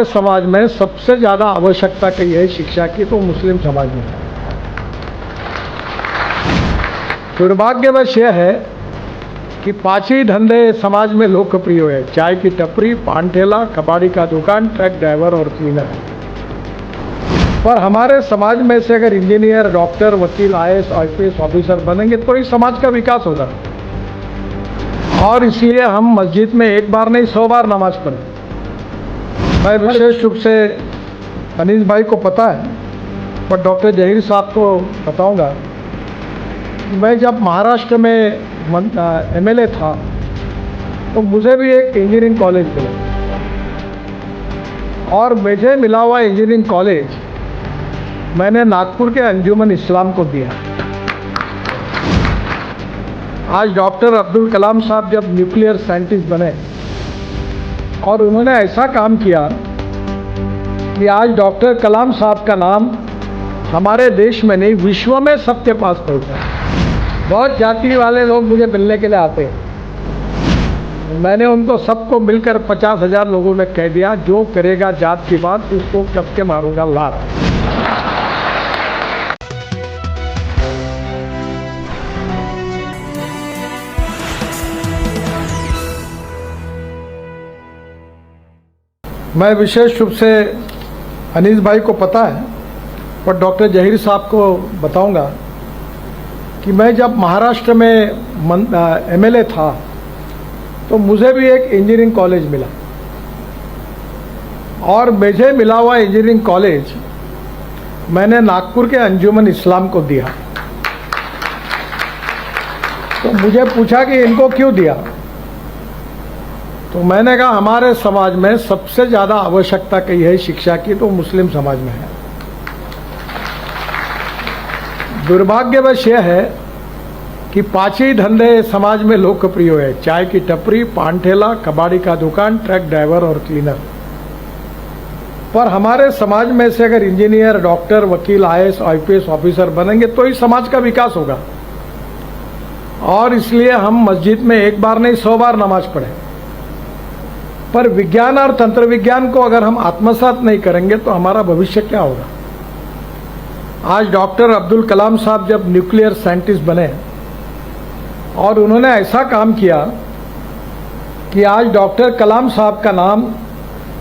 समाज में सबसे ज़्यादा आवश्यकता की है शिक्षा की, तो मुस्लिम समाज में है। दुर्भाग्यवश यह है कि पांच ही धंधे समाज में लोकप्रिय है: चाय की टपरी, पान ठेला, कबाड़ी का दुकान, ट्रक ड्राइवर और क्लीनर। पर हमारे समाज में से अगर इंजीनियर, डॉक्टर, वकील, IAS, IPS ऑफिसर बनेंगे तो ही समाज का विकास होगा। और इसलिए हम मस्जिद में एक बार नहीं 100 बार नमाज पढ़ें। मैं विशेष रूप से अनीस भाई को पता है, पर डॉक्टर जहीर साहब को बताऊंगा कि मैं जब महाराष्ट्र में MLA था तो मुझे भी एक इंजीनियरिंग कॉलेज मिला, और मुझे मिला हुआ इंजीनियरिंग कॉलेज मैंने नागपुर के अंजुमन इस्लाम को दिया। आज डॉक्टर अब्दुल कलाम साहब जब न्यूक्लियर साइंटिस्ट बने और उन्होंने ऐसा काम किया कि आज डॉक्टर कलाम साहब का नाम हमारे देश में नहीं, विश्व में सबके पास पहुंचा। बहुत जाति वाले लोग मुझे मिलने के लिए आते हैं। मैंने उनको सबको मिलकर 50,000 लोगों में कह दिया, जो करेगा जात की बात उसको कब के मारूंगा लात। मैं विशेष रूप से अनीस भाई को पता है, पर डॉक्टर जहीर साहब को बताऊंगा कि मैं जब महाराष्ट्र में MLA था तो मुझे भी एक इंजीनियरिंग कॉलेज मिला, और मुझे मिला हुआ इंजीनियरिंग कॉलेज मैंने नागपुर के अंजुमन इस्लाम को दिया। तो मुझे पूछा कि इनको क्यों दिया, तो मैंने कहा हमारे समाज में सबसे ज़्यादा आवश्यकता की है शिक्षा की, तो मुस्लिम समाज में है। दुर्भाग्यवश यह है कि पांच ही धंधे समाज में लोकप्रिय है: चाय की टपरी, पान ठेला, कबाड़ी का दुकान, ट्रक ड्राइवर और क्लीनर। पर हमारे समाज में से अगर इंजीनियर, डॉक्टर, वकील, IAS, IPS ऑफिसर बनेंगे तो ही समाज का विकास होगा। और इसलिए हम मस्जिद में एक बार नहीं 100 बार नमाज पढ़ें। पर विज्ञान और तंत्र विज्ञान को अगर हम आत्मसात नहीं करेंगे तो हमारा भविष्य क्या होगा। आज डॉक्टर अब्दुल कलाम साहब जब न्यूक्लियर साइंटिस्ट बने और उन्होंने ऐसा काम किया कि आज डॉक्टर कलाम साहब का नाम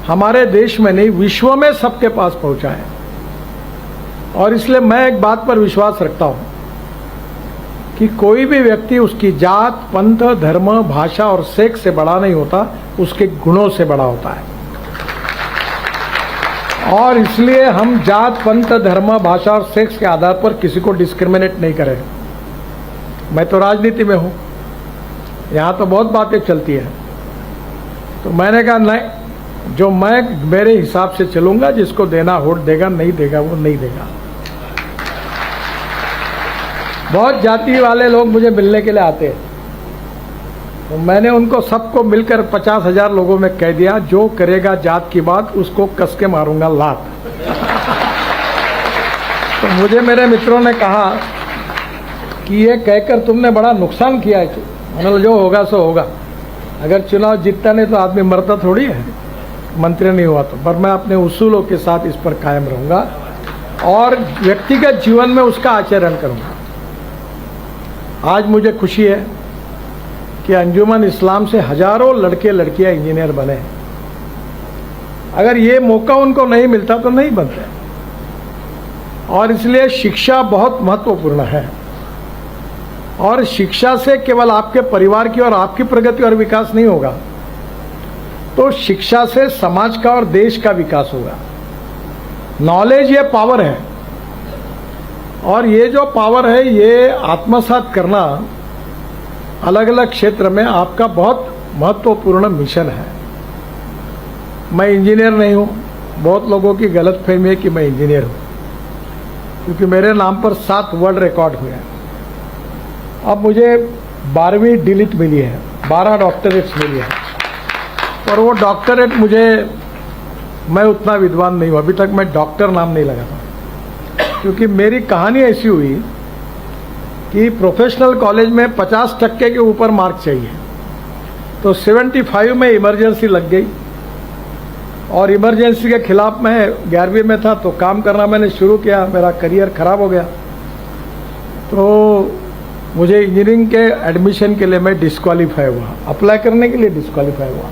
हमारे देश में नहीं, विश्व में सबके पास पहुंचा है। और इसलिए मैं एक बात पर विश्वास रखता हूं कि कोई भी व्यक्ति उसकी जात, पंथ, धर्म, भाषा और सेक्स से बड़ा नहीं होता, उसके गुणों से बड़ा होता है। और इसलिए हम जात, पंथ, धर्म, भाषा और सेक्स के आधार पर किसी को डिस्क्रिमिनेट नहीं करें। मैं तो राजनीति में हूं, यहां तो बहुत बातें चलती है। तो मैंने कहा नहीं, जो मैं मेरे हिसाब से चलूंगा, जिसको देना वोट देगा, नहीं देगा वो नहीं देगा। बहुत जाति वाले लोग मुझे मिलने के लिए आते हैं, तो मैंने उनको सबको मिलकर 50,000 लोगों में कह दिया, जो करेगा जात की बात उसको कस के मारूंगा लात। तो मुझे मेरे मित्रों ने कहा कि ये कहकर तुमने बड़ा नुकसान किया है। मैंने जो होगा सो होगा, अगर चुनाव जीतता नहीं तो आदमी मरता थोड़ी है, मंत्री नहीं हुआ तो। पर मैं अपने उसूलों के साथ इस पर कायम रहूंगा और व्यक्तिगत जीवन में उसका आचरण करूंगा। आज मुझे खुशी है कि अंजुमन इस्लाम से हजारों लड़के लड़कियां इंजीनियर बने हैं। अगर ये मौका उनको नहीं मिलता तो नहीं बनते। और इसलिए शिक्षा बहुत महत्वपूर्ण है, और शिक्षा से केवल आपके परिवार की और आपकी प्रगति और विकास नहीं होगा, तो शिक्षा से समाज का और देश का विकास होगा। नॉलेज ये पावर है, और ये जो पावर है ये आत्मसात करना अलग अलग क्षेत्र में आपका बहुत महत्वपूर्ण मिशन है। मैं इंजीनियर नहीं हूँ, बहुत लोगों की गलतफहमी है कि मैं इंजीनियर हूँ, क्योंकि मेरे नाम पर 7 वर्ल्ड रिकॉर्ड हुए हैं। अब मुझे 12वीं डिलीट मिली है, 12 डॉक्टरेट्स मिली है, पर वो डॉक्टरेट मैं उतना विद्वान नहीं हूँ। अभी तक मैं डॉक्टर नाम नहीं लगाता, क्योंकि मेरी कहानी ऐसी हुई कि प्रोफेशनल कॉलेज में 50% के ऊपर मार्क चाहिए, तो 75 में इमरजेंसी लग गई और इमरजेंसी के खिलाफ मैं 11वीं में था तो काम करना मैंने शुरू किया, मेरा करियर खराब हो गया। तो मुझे इंजीनियरिंग के एडमिशन के लिए मैं डिस्क्वालीफाई हुआ, अप्लाई करने के लिए डिस्क्वालीफाई हुआ।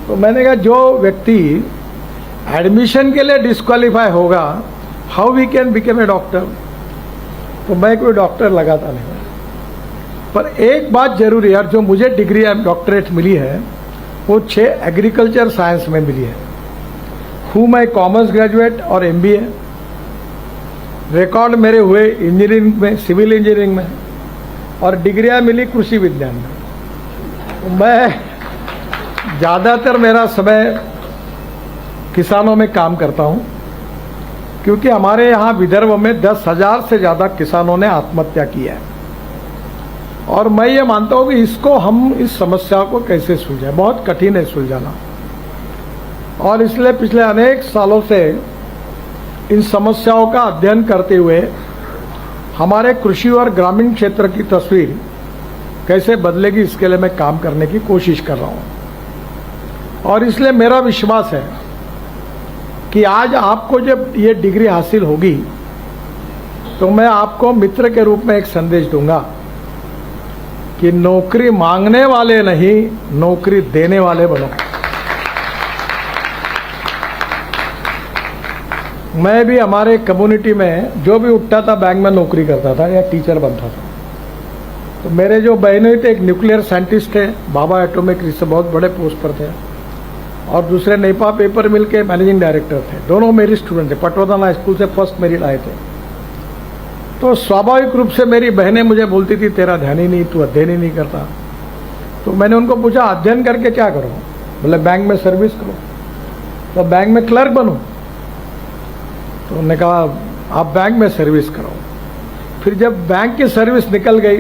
तो मैंने कहा जो व्यक्ति एडमिशन के लिए डिस्क्वालीफाई होगा, how we can become a doctor. तो मैं कोई डॉक्टर लगाता नहीं। पर एक बात जरूर है यार, जो मुझे डिग्री डॉक्टरेट मिली है वो 6 एग्रीकल्चर साइंस में मिली है। हूँ मैं कॉमर्स ग्रेजुएट और MBA। रिकॉर्ड मेरे हुए इंजीनियरिंग में, सिविल इंजीनियरिंग में, और डिग्रियाँ मिली कृषि विज्ञान में। तो मैं ज़्यादातर मेरा समय किसानों में काम करता हूँ, क्योंकि हमारे यहाँ विदर्भ में 10,000 से ज़्यादा किसानों ने आत्महत्या की है। और मैं ये मानता हूँ कि इसको हम, इस समस्या को कैसे सुलझाएं, बहुत कठिन है सुलझाना। और इसलिए पिछले अनेक सालों से इन समस्याओं का अध्ययन करते हुए हमारे कृषि और ग्रामीण क्षेत्र की तस्वीर कैसे बदलेगी, इसके लिए मैं काम करने की कोशिश कर रहा हूँ। और इसलिए मेरा विश्वास है कि आज आपको जब ये डिग्री हासिल होगी तो मैं आपको मित्र के रूप में एक संदेश दूंगा कि नौकरी मांगने वाले नहीं, नौकरी देने वाले बनो। मैं भी हमारे कम्युनिटी में जो भी उठता था बैंक में नौकरी करता था या टीचर बनता था। तो मेरे जो बहनों थे, एक न्यूक्लियर साइंटिस्ट थे, बाबा एटॉमिक रिसर्च, बहुत बड़े पोस्ट पर थे, और दूसरे नेपा पेपर मिल के मैनेजिंग डायरेक्टर थे। दोनों मेरी स्टूडेंट थे, पटवर्धन हाई स्कूल से फर्स्ट मेरिट आए थे। तो स्वाभाविक रूप से मेरी बहनें मुझे बोलती थी तेरा ध्यान ही नहीं, तू अध्ययन ही नहीं करता। तो मैंने उनको पूछा अध्ययन करके क्या करो। बोले बैंक में सर्विस करो। तो बैंक में क्लर्क बनो। तो उन्होंने कहा आप बैंक में सर्विस करो। फिर जब बैंक की सर्विस निकल गई,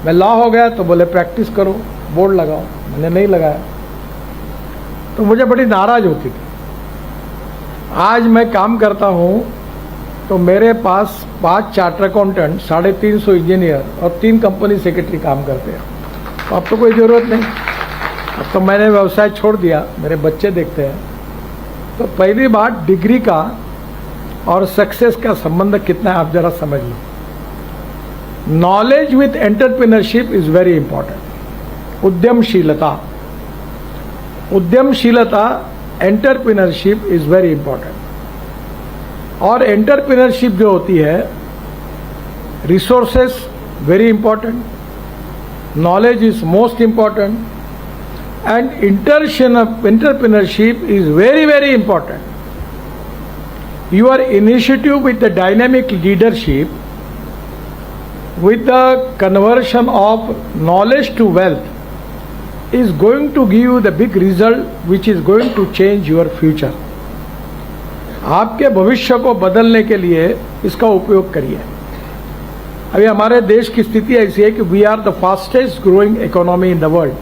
मैं लॉ हो गया, तो बोले प्रैक्टिस करो, बोर्ड लगाओ। मैंने नहीं लगाया, तो मुझे बड़ी नाराज होती थी। आज मैं काम करता हूँ तो मेरे पास 5 चार्टर अकाउंटेंट, 350 इंजीनियर और 3 कंपनी सेक्रेटरी काम करते हैं। तो अब तो कोई ज़रूरत नहीं, अब तो मैंने व्यवसाय छोड़ दिया, मेरे बच्चे देखते हैं। तो पहली बात, डिग्री का और सक्सेस का संबंध कितना है आप जरा समझ लो। Knowledge with entrepreneurship is very important. उद्यमशीलता, एंटरप्रेन्योरशिप इज वेरी इंपॉर्टेंट। और एंटरप्रेन्योरशिप जो होती है, resources very important, knowledge is most important, and entrepreneurship is very very important. Your initiative with the dynamic leadership, with the conversion of knowledge to wealth, is going to give you the big result which is going to change your future. आपके भविष्य को बदलने के लिए इसका उपयोग करिए। अभी हमारे देश की स्थिति ऐसी है कि we are the fastest growing economy in the world.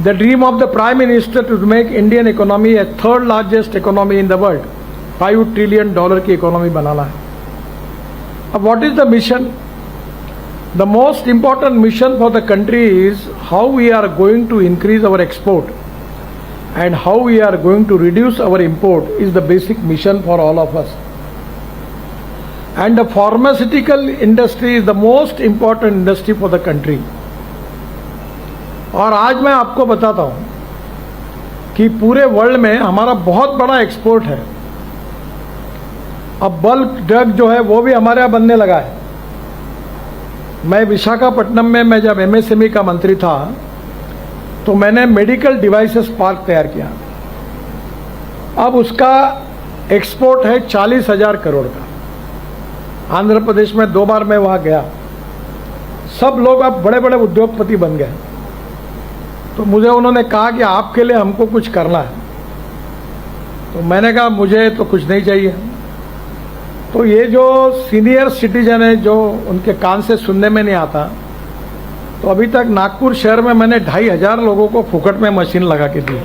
The dream of the prime minister to make Indian economy a 3rd largest economy in the world, $5 trillion की इकोनॉमी बनाना है। अब what is the mission? The most important mission for the country is how we are going to increase our export and how we are going to reduce our import is the basic mission for all of us. And the pharmaceutical industry is the most important industry for the country. और आज मैं आपको बताता हूं कि पूरे world में हमारा बहुत बड़ा एक्सपोर्ट है। अब बल्क ड्रग जो है वो भी हमारे यहाँ बनने लगा है। मैं विशाखापट्टनम में, मैं जब MSME का मंत्री था तो मैंने मेडिकल डिवाइसेस पार्क तैयार किया। अब उसका एक्सपोर्ट है 40,000 करोड़ का। आंध्र प्रदेश में 2 बार मैं वहाँ गया। सब लोग अब बड़े बड़े उद्योगपति बन गए। तो मुझे उन्होंने कहा कि आपके लिए हमको कुछ करना है। तो मैंने कहा मुझे तो कुछ नहीं चाहिए। तो ये जो सीनियर सिटीजन है, जो उनके कान से सुनने में नहीं आता, तो अभी तक नागपुर शहर में मैंने 2,500 लोगों को फुकट में मशीन लगा के दी।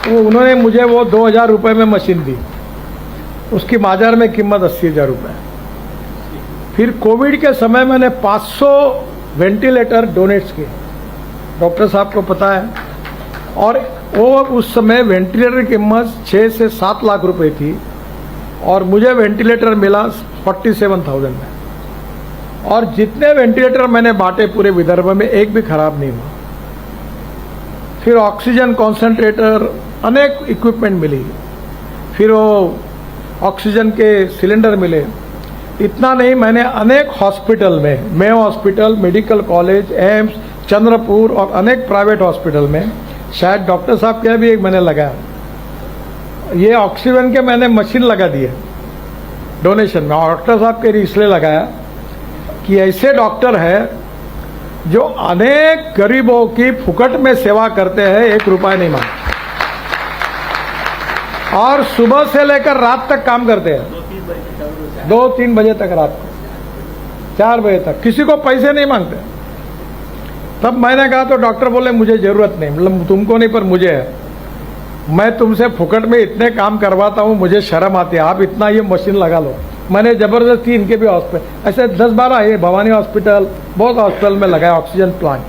तो उन्होंने मुझे वो 2,000 रुपये में मशीन दी। उसकी बाजार में कीमत 80,000 रुपये। फिर कोविड के समय मैंने 500 वेंटिलेटर डोनेट्स किए, डॉक्टर साहब को पता है। और वो उस समय वेंटिलेटर की कीमत 6 से 7 लाख रुपए थी और मुझे वेंटिलेटर मिला 47,000 में। और जितने वेंटिलेटर मैंने बांटे पूरे विदर्भ में, एक भी खराब नहीं हुआ। फिर ऑक्सीजन कॉन्सेंट्रेटर, अनेक इक्विपमेंट मिली, फिर वो ऑक्सीजन के सिलेंडर मिले। इतना नहीं, मैंने अनेक हॉस्पिटल में, Mayo hospital, medical college, AIIMS, Chandrapur और अनेक प्राइवेट हॉस्पिटल में, शायद डॉक्टर साहब के भी एक मैंने लगाया, ये ऑक्सीजन के मैंने मशीन लगा दिए डोनेशन में। डॉक्टर साहब के इसलिए लगाया कि ऐसे डॉक्टर है जो अनेक गरीबों की फुकट में सेवा करते हैं, 1 रुपया नहीं मांगते, और सुबह से लेकर रात तक काम करते हैं, 2-3 बजे तक, रात को 4 बजे तक, किसी को पैसे नहीं मांगते। तब मैंने कहा तो डॉक्टर बोले मुझे जरूरत नहीं, मतलब तुमको नहीं पर मुझे है, मैं तुमसे फुकट में इतने काम करवाता हूं, मुझे शर्म आती है, आप इतना ये मशीन लगा लो। मैंने जबरदस्ती इनके भी हॉस्पिटल, ऐसे 10-12 ये भवानी हॉस्पिटल, बहुत हॉस्पिटल में लगाया ऑक्सीजन प्लांट,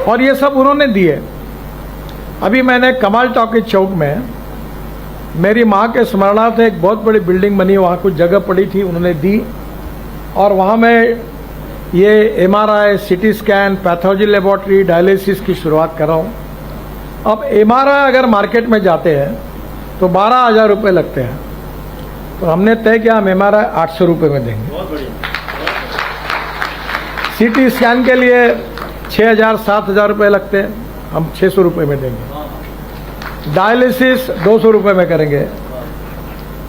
और ये सब उन्होंने दिए। अभी मैंने कमाल टॉकीज चौक में मेरी माँ के स्मरणार्थ एक बहुत बड़ी बिल्डिंग बनी, वहाँ कुछ जगह पड़ी थी, उन्होंने दी, और वहाँ मैं ये MRI, CT scan, pathology laboratory, dialysis की शुरुआत कर रहा हूँ। अब MRI अगर मार्केट में जाते हैं तो 12,000 रुपये लगते हैं, तो हमने तय किया हम MRI 800 रुपये में देंगे। CT स्कैन के लिए 6,000-7,000 रुपये लगते हैं, हम 600 रुपये में देंगे। डायलिसिस 200 रुपये में करेंगे।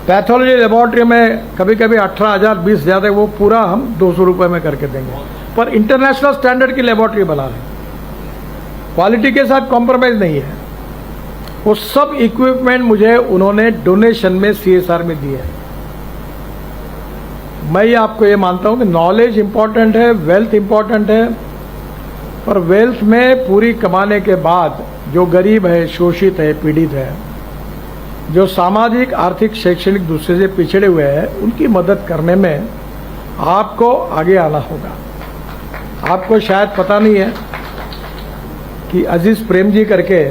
पैथोलॉजी लेबोरेटरी में कभी कभी 18,000, 20,000 वो पूरा हम 200 रुपये में करके देंगे। पर इंटरनेशनल स्टैंडर्ड की लेबोरेटरी बना रहे हैं, क्वालिटी के साथ कॉम्प्रोमाइज नहीं है। वो सब इक्विपमेंट मुझे उन्होंने डोनेशन में, CSR में दिए। मैं ये आपको ये मानता हूँ कि नॉलेज इंपॉर्टेंट है, वेल्थ इंपॉर्टेंट है, पर वेल्थ में पूरी कमाने के बाद जो गरीब है, शोषित है, पीड़ित है, जो सामाजिक, आर्थिक, शैक्षणिक दूसरे से पिछड़े हुए हैं, उनकी मदद करने में आपको आगे आना होगा। आपको शायद पता नहीं है कि अजीज प्रेम जी करके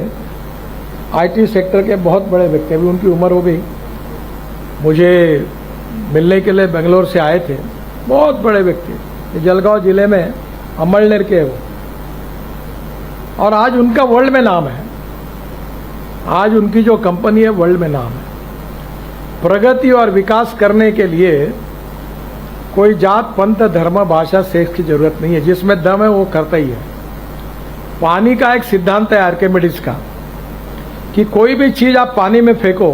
IT सेक्टर के बहुत बड़े व्यक्ति, अभी उनकी उम्र हो गई, मुझे मिलने के लिए बेंगलोर से आए थे। बहुत बड़े व्यक्ति, जलगांव जिले में अमलनेर के वो, और आज उनका वर्ल्ड में नाम है। आज उनकी जो कंपनी है वर्ल्ड में नाम है। प्रगति और विकास करने के लिए कोई जात, पंथ, धर्म, भाषा, सेक्स की जरूरत नहीं है। जिसमें दम है वो करता ही है। पानी का एक सिद्धांत है आर्किमिडीज का कि कोई भी चीज आप पानी में फेंको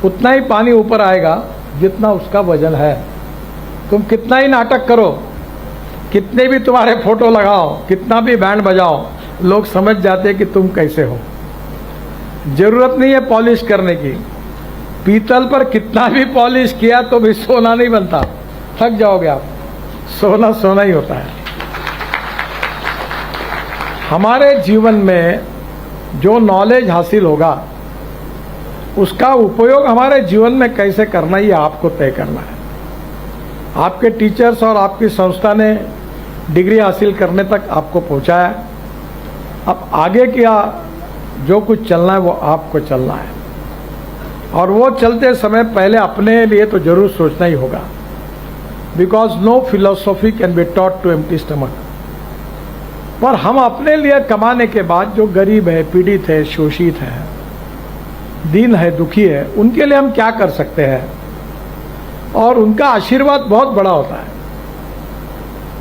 उतना ही पानी ऊपर आएगा जितना उसका वजन है। तुम कितना ही नाटक करो, कितने भी तुम्हारे फोटो लगाओ, कितना भी बैंड बजाओ, लोग समझ जाते हैं कि तुम कैसे हो। जरूरत नहीं है पॉलिश करने की। पीतल पर कितना भी पॉलिश किया तो भी सोना नहीं बनता, थक जाओगे आप। सोना सोना ही होता है। हमारे जीवन में जो नॉलेज हासिल होगा उसका उपयोग हमारे जीवन में कैसे करना, ये आपको तय करना है। आपके टीचर्स और आपकी संस्था ने डिग्री हासिल करने तक आपको पहुंचाया। अब आगे क्या जो कुछ चलना है वो आपको चलना है, और वो चलते समय पहले अपने लिए तो जरूर सोचना ही होगा। Because no philosophy can be taught to empty stomach. पर हम अपने लिए कमाने के बाद जो गरीब है, पीड़ित है, शोषित है, दीन है, दुखी है, उनके लिए हम क्या कर सकते हैं, और उनका आशीर्वाद बहुत बड़ा होता है,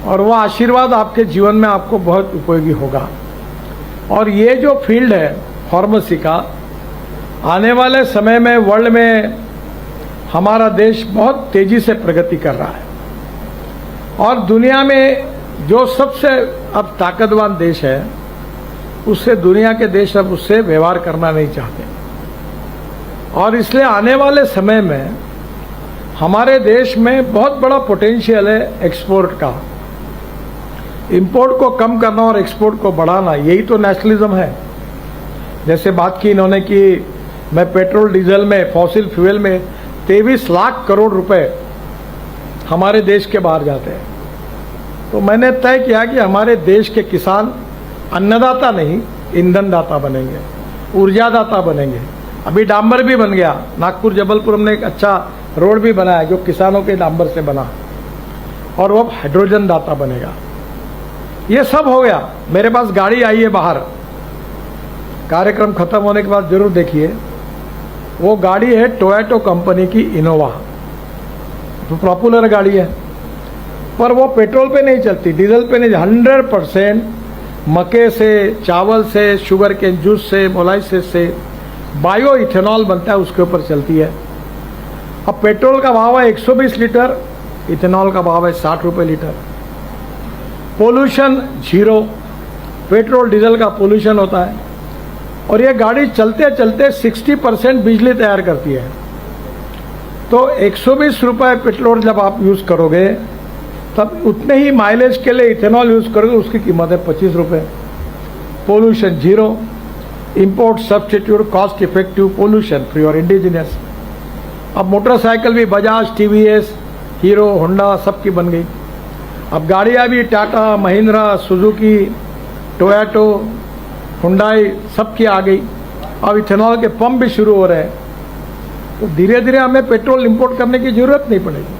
और वह आशीर्वाद आपके जीवन में आपको बहुत उपयोगी होगा। और ये जो फील्ड है फार्मेसी का, आने वाले समय में वर्ल्ड में हमारा देश बहुत तेजी से प्रगति कर रहा है, और दुनिया में जो सबसे अब ताकतवान देश है उससे दुनिया के देश अब उससे व्यवहार करना नहीं चाहते। और इसलिए आने वाले समय में हमारे देश में बहुत बड़ा पोटेंशियल है एक्सपोर्ट का। इंपोर्ट को कम करना और एक्सपोर्ट को बढ़ाना, यही तो नेशनलिज्म है। जैसे बात की इन्होंने कि मैं पेट्रोल डीजल में, फॉसिल फ्यूल में 23 लाख करोड़ रुपए हमारे देश के बाहर जाते हैं। तो मैंने तय किया कि हमारे देश के किसान अन्नदाता नहीं ईंधनदाता बनेंगे। ऊर्जादाता बनेंगे। अभी डांबर भी बन गया, नागपुर जबलपुर हमने एक अच्छा रोड भी बनाया जो किसानों के डांबर से बना, और वो अब हाइड्रोजन दाता बनेगा। ये सब हो गया। मेरे पास गाड़ी आई है बाहर, कार्यक्रम खत्म होने के बाद जरूर देखिए। वो गाड़ी है टोयोटा कंपनी की इनोवा, तो पॉपुलर गाड़ी है, पर वो पेट्रोल पे नहीं चलती, डीजल पे नहीं। 100% मक्के से, चावल से, शुगर केन जूस से, मोलाइसिस से बायो इथेनॉल बनता है, उसके ऊपर चलती है। अब पेट्रोल का भाव है 120 लीटर, इथेनॉल का भाव है 60 रुपये litre. Pollution zero, petrol diesel का पोल्यूशन होता है। और ये गाड़ी चलते चलते 60% बिजली तैयार करती है। तो 120 रुपये पेट्रोल जब आप यूज़ करोगे, तब उतने ही माइलेज के लिए इथेनॉल यूज़ करोगे, उसकी कीमत है 25 रुपये। Pollution zero, import substitute, cost effective, pollution free और इंडिजिनियस। अब मोटरसाइकिल भी बजाज, टीवीएस, हीरो, होंडा सबकी बन गई। अब गाड़ियाँ भी Tata, Mahindra, Suzuki, Toyota, Hyundai सबकी आ गई। अब इथेनॉल के पंप भी शुरू हो रहे हैं। तो धीरे धीरे हमें पेट्रोल इंपोर्ट करने की जरूरत नहीं पड़ेगी।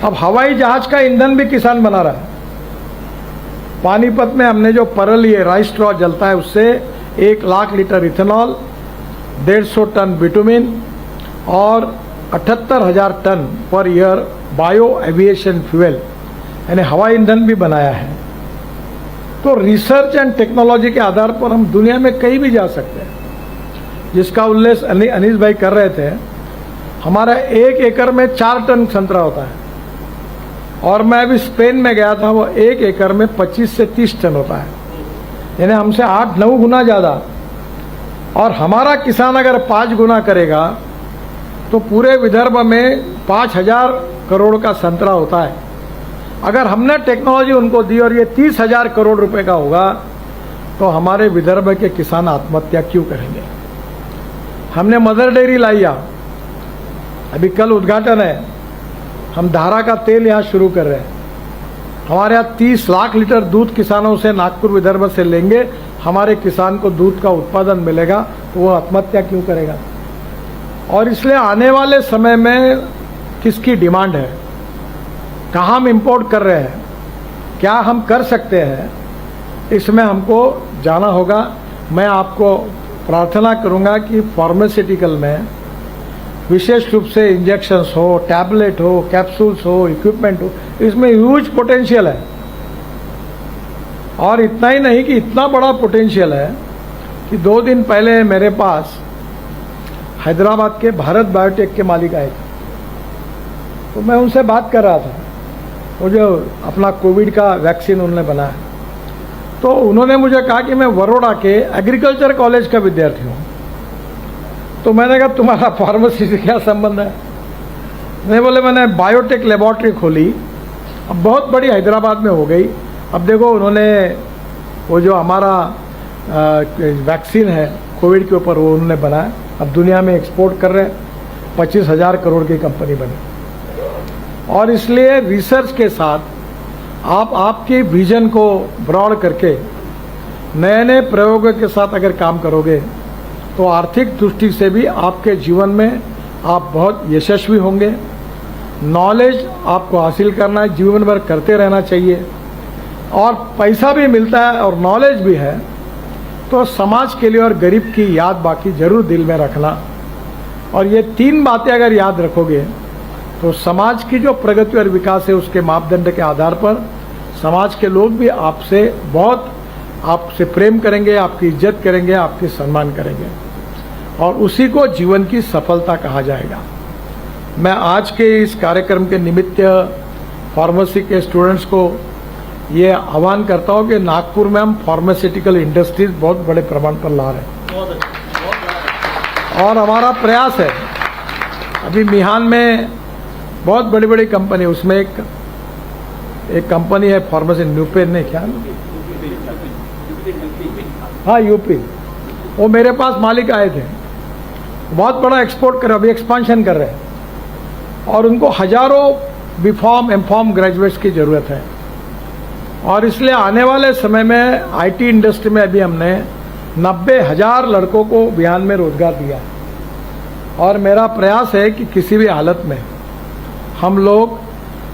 अब हवाई जहाज का ईंधन भी किसान बना रहा है। पानीपत में हमने जो परल ये राइस स्ट्रॉ जलता है, उससे 1 lakh litre ethanol, 150 tonne bitumen और 78,000 ton per year bio aviation fuel यानी हवाई ईंधन भी बनाया है। तो रिसर्च एंड टेक्नोलॉजी के आधार पर हम दुनिया में कहीं भी जा सकते हैं, जिसका उल्लेख अनीस भाई कर रहे थे। हमारा 1 एकड़ में 4 टन संतरा होता है, और मैं अभी स्पेन में गया था, वो 1 एकड़ में 25 से 30 टन होता है, यानी हमसे 8-9 गुना ज़्यादा। और हमारा किसान अगर 5 गुना करेगा तो पूरे विदर्भ में 5,000 करोड़ का संतरा होता है। अगर हमने टेक्नोलॉजी उनको दी और ये 30,000 करोड़ रुपए का होगा, तो हमारे विदर्भ के किसान आत्महत्या क्यों करेंगे। हमने मदर डेयरी लाइया, अभी कल उद्घाटन है। हम धारा का तेल यहाँ शुरू कर रहे हैं। हमारे यहाँ 30 लाख लीटर दूध किसानों से नागपुर विदर्भ से लेंगे, हमारे किसान को दूध का उत्पादन मिलेगा, तो वो आत्महत्या क्यों करेगा। और इसलिए आने वाले समय में किसकी डिमांड है, कहाँ हम इंपोर्ट कर रहे हैं, क्या हम कर सकते हैं, इसमें हमको जाना होगा। मैं आपको प्रार्थना करूंगा कि फार्मास्यूटिकल में विशेष रूप से इंजेक्शंस हो, टैबलेट हो, कैप्सूल्स हो, इक्विपमेंट हो, इसमें ह्यूज पोटेंशियल है। और इतना ही नहीं कि इतना बड़ा पोटेंशियल है कि 2 दिन पहले मेरे पास हैदराबाद के भारत बायोटेक के मालिक आए थे, तो मैं उनसे बात कर रहा था। वो जो अपना कोविड का वैक्सीन उन्होंने बनाया, तो उन्होंने मुझे कहा कि मैं बड़ौदा के एग्रीकल्चर कॉलेज का विद्यार्थी हूँ। तो मैंने कहा तुम्हारा फार्मेसी से क्या संबंध है। नहीं बोले, मैंने बायोटेक लेबॉर्ट्री खोली, अब बहुत बड़ी हैदराबाद में हो गई। अब देखो उन्होंने वो जो हमारा वैक्सीन है कोविड के ऊपर, वो उन्होंने बनाया, अब दुनिया में एक्सपोर्ट कर रहे हैं, 25,000 करोड़ की कंपनी बनी। और इसलिए रिसर्च के साथ आप आपके विजन को ब्रॉड करके नए नए प्रयोगों के साथ अगर काम करोगे, तो आर्थिक दृष्टि से भी आपके जीवन में आप बहुत यशस्वी होंगे। नॉलेज आपको हासिल करना है, जीवन भर करते रहना चाहिए, और पैसा भी मिलता है और नॉलेज भी है, तो समाज के लिए और गरीब की याद बाकी जरूर दिल में रखना। और ये 3 बातें अगर याद रखोगे, तो समाज की जो प्रगति और विकास है, उसके मापदंड के आधार पर समाज के लोग भी आपसे बहुत आपसे प्रेम करेंगे, आपकी इज्जत करेंगे, आपकी सम्मान करेंगे, और उसी को जीवन की सफलता कहा जाएगा। मैं आज के इस कार्यक्रम के निमित्त फार्मेसी के स्टूडेंट्स को ये आह्वान करता हूँ कि नागपुर में हम फार्मास्यूटिकल इंडस्ट्रीज बहुत बड़े प्रमाण पर ला रहे हैं, और हमारा प्रयास है। अभी मिहान में बहुत बड़ी बड़ी कंपनी, उसमें एक कंपनी है फार्मेसी, न्यूपेन ने क्या, हाँ यूपी, वो मेरे पास मालिक आए थे, बहुत बड़ा एक्सपोर्ट कर, अभी एक्सपांशन कर रहे हैं, और उनको हजारों बीफॉर्म एमफॉर्म ग्रेजुएट्स की ज़रूरत है। और इसलिए आने वाले समय में आईटी इंडस्ट्री में अभी हमने 90,000 लड़कों को बिहार में रोजगार दिया है। और मेरा प्रयास है कि किसी भी हालत में हम लोग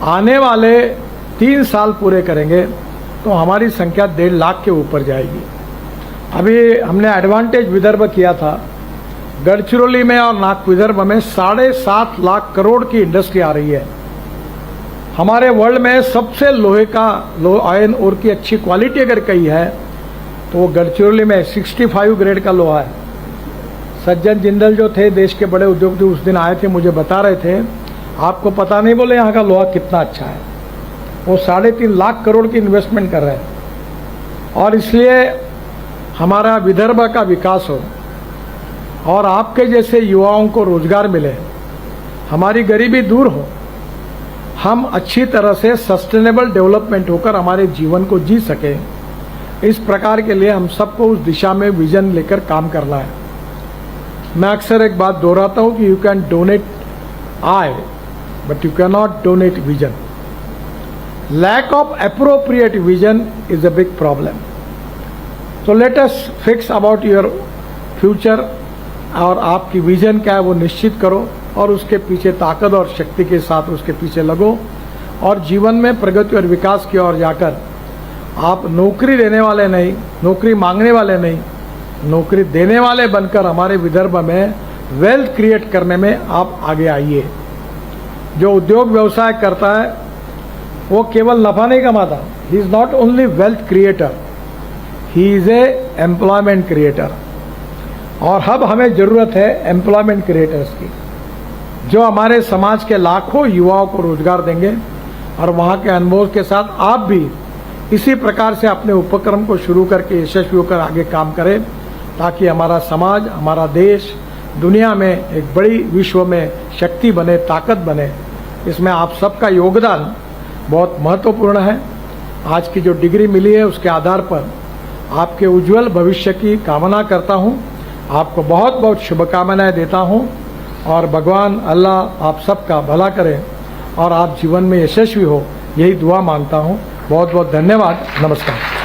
आने वाले 3 साल पूरे करेंगे तो हमारी संख्या 1.5 लाख के ऊपर जाएगी। अभी हमने एडवांटेज विदर्भ किया था, गढ़चिरौली में और नाग विदर्भ में 7.5 लाख करोड़ की इंडस्ट्री आ रही है। हमारे वर्ल्ड में सबसे लोहे का आयरन ओर की अच्छी क्वालिटी अगर कही है तो वो गढ़चिरौली में 65 ग्रेड का लोहा है। सज्जन जिंदल जो थे देश के बड़े उद्योगपति उस दिन आए थे, मुझे बता रहे थे आपको पता नहीं बोले यहाँ का लोहा कितना अच्छा है। वो 3.5 लाख करोड़ की इन्वेस्टमेंट कर रहे हैं। और इसलिए हमारा विदर्भ का विकास हो और आपके जैसे युवाओं को रोजगार मिले, हमारी गरीबी दूर हो, हम अच्छी तरह से सस्टेनेबल डेवलपमेंट होकर हमारे जीवन को जी सकें, इस प्रकार के लिए हम सबको उस दिशा में विजन लेकर काम करना है। मैं अक्सर एक बात दोहराता हूं कि you can donate eye but you can not donate vision. Lack of appropriate vision is a big problem. तो let us fix about your future, और आपकी विजन क्या है वो निश्चित करो और उसके पीछे ताकत और शक्ति के साथ उसके पीछे लगो और जीवन में प्रगति और विकास की ओर जाकर आप नौकरी देने वाले नहीं, नौकरी मांगने वाले नहीं, नौकरी देने वाले बनकर हमारे विदर्भ में वेल्थ क्रिएट करने में आप आगे आइए। जो उद्योग व्यवसाय करता है वो केवल नफा नहीं कमाता, he is not only wealth creator, he is a employment creator. और अब हमें जरूरत है एम्प्लॉयमेंट क्रिएटर्स की, जो हमारे समाज के लाखों युवाओं को रोजगार देंगे। और वहाँ के अनुभव के साथ आप भी इसी प्रकार से अपने उपक्रम को शुरू करके यशस्वी होकर आगे काम करें, ताकि हमारा समाज, हमारा देश दुनिया में एक बड़ी विश्व में शक्ति बने, ताकत बने। इसमें आप सबका योगदान बहुत महत्वपूर्ण है। आज की जो डिग्री मिली है उसके आधार पर आपके उज्जवल भविष्य की कामना करता हूँ। आपको बहुत बहुत शुभकामनाएं देता हूँ और भगवान अल्लाह आप सबका भला करे और आप जीवन में यशस्वी हो, यही दुआ मांगता हूँ। बहुत बहुत धन्यवाद। नमस्कार।